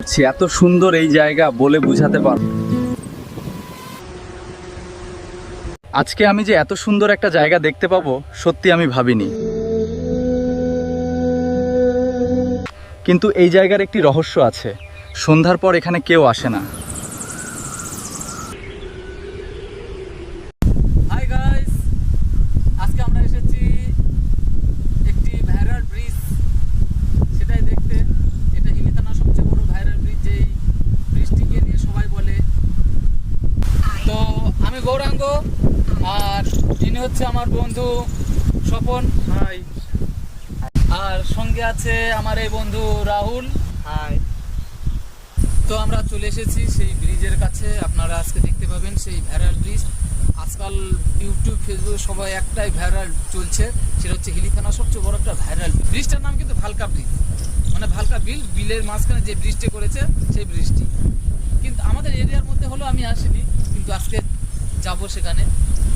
করছি, এত সুন্দর এই জায়গা বলে বোঝাতে পারব। আজকে আমি যে এত সুন্দর একটা জায়গা দেখতে পাবো সত্যি আমি ভাবিনি। কিন্তু এই জায়গার একটি রহস্য আছে, সন্ধ্যার পর এখানে কেউ আসে না। হাই গাইস, আজকে আমরা এসেছি একটি ভাইরাল ব্রিজ সেটাই দেখতে। এটা হিলি থানার সবচেয়ে বড় ভাইরাল ব্রিজ, যেই ব্রিজটিকে নিয়ে সবাই বলে। তো আমি গৌরাঙ্গ, আর যিনি হচ্ছে আমার বন্ধু স্বপন। হাই। আর সঙ্গে আছে আমার এই বন্ধু রাহুল। হাই। তো আমরা চলে এসেছি সেই ব্রিজের কাছে। আপনারা আজকে দেখতে পাবেন সেই ভাইরাল ব্রিজ। আজকাল ইউটিউব ফেসবুক সবাই একটাই ভাইরাল চলছে, সেটা হচ্ছে হিলি থানার সবচেয়ে বড় একটা ভাইরাল ব্রিজটার নাম কিন্তু ভালকা ব্রিজ, মানে ভালকা বিলের মাঝখানে যে ব্রিজটি করেছে সেই ব্রিজটি। কিন্তু আমাদের এরিয়ার মধ্যে হলো, আমি আসিনি, কিন্তু আজকে যাব সেখানে,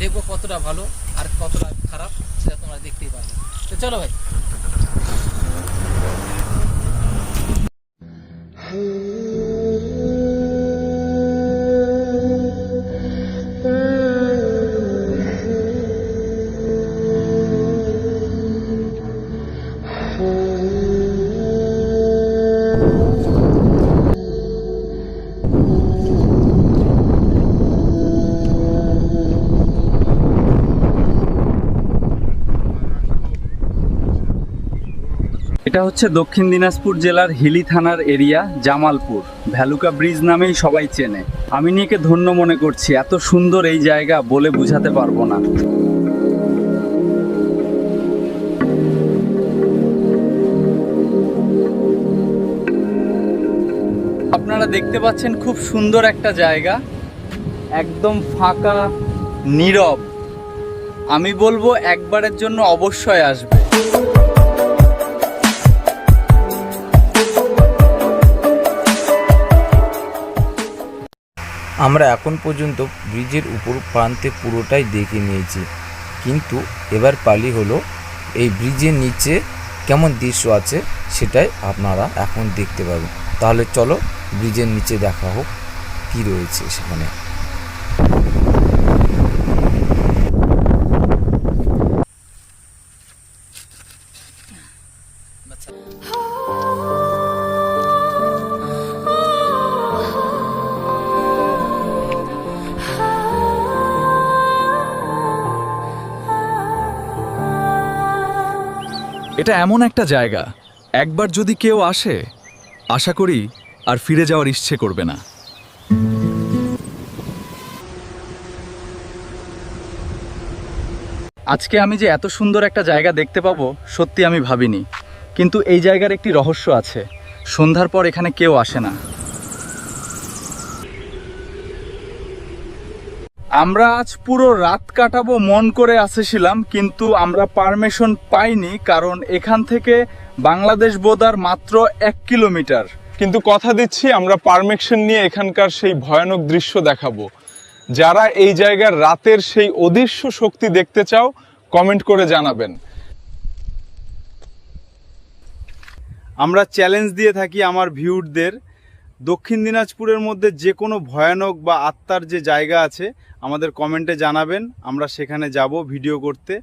দেখবো কতটা ভালো আর কতটা খারাপ সেটা তোমরা দেখতেই পাবে। তো চলো ভাই। এটা হচ্ছে দক্ষিণ দিনাজপুর জেলার হিলি থানার এরিয়া জামালপুর, ভ্যালুকা ব্রিজ নামেই সবাই চেনে। আমি নিজেকে ধন্য মনে করছি, এত সুন্দর এই জায়গা বলে বোঝাতে পারবো না। আপনারা দেখতে পাচ্ছেন খুব সুন্দর একটা জায়গা, একদম ফাঁকা, নীরব। আমি বলবো একবারের জন্য অবশ্যই আসবে। আমরা এখন পর্যন্ত ব্রিজের উপর প্রান্তে পুরোটাই দেখে নিয়েছি, কিন্তু এবার পালি হলো এই ব্রিজের নিচে কেমন দৃশ্য আছে সেটাই আপনারা এখন দেখতে পাবেন। তাহলে চলো ব্রিজের নিচে দেখা হোক কী রয়েছে সেখানে। এটা এমন একটা জায়গা, একবার যদি কেউ আসে, আশা করি আর ফিরে যাওয়ার ইচ্ছে করবে না। আজকে আমি যে এত সুন্দর একটা জায়গা দেখতে পাবো সত্যি আমি ভাবিনি। কিন্তু এই জায়গার একটি রহস্য আছে, সন্ধ্যার পর এখানে কেউ আসে না। আমরা আজ পুরো রাত কাটাবো মন করে আসছিলাম, কিন্তু আমরা পারমিশন পাইনি, কারণ এখান থেকে বাংলাদেশ বোর্ডার মাত্র 1 কিলোমিটার। কিন্তু কথা দিচ্ছি আমরা পারমিশন নিয়ে এখানকার সেই ভয়ানক দৃশ্য দেখাবো। যারা এই জায়গার রাতের সেই অদৃশ্য শক্তি দেখতে চাও কমেন্ট করে জানাবেন। আমরা চ্যালেঞ্জ দিয়ে থাকি আমার ভিউয়ারদের, দক্ষিণ দিনাজপুরের মধ্যে যে কোনো ভয়ানক বা আত্মার যে জায়গা আছে আমাদের কমেন্টে জানাবেন, আমরা সেখানে যাব ভিডিও করতে।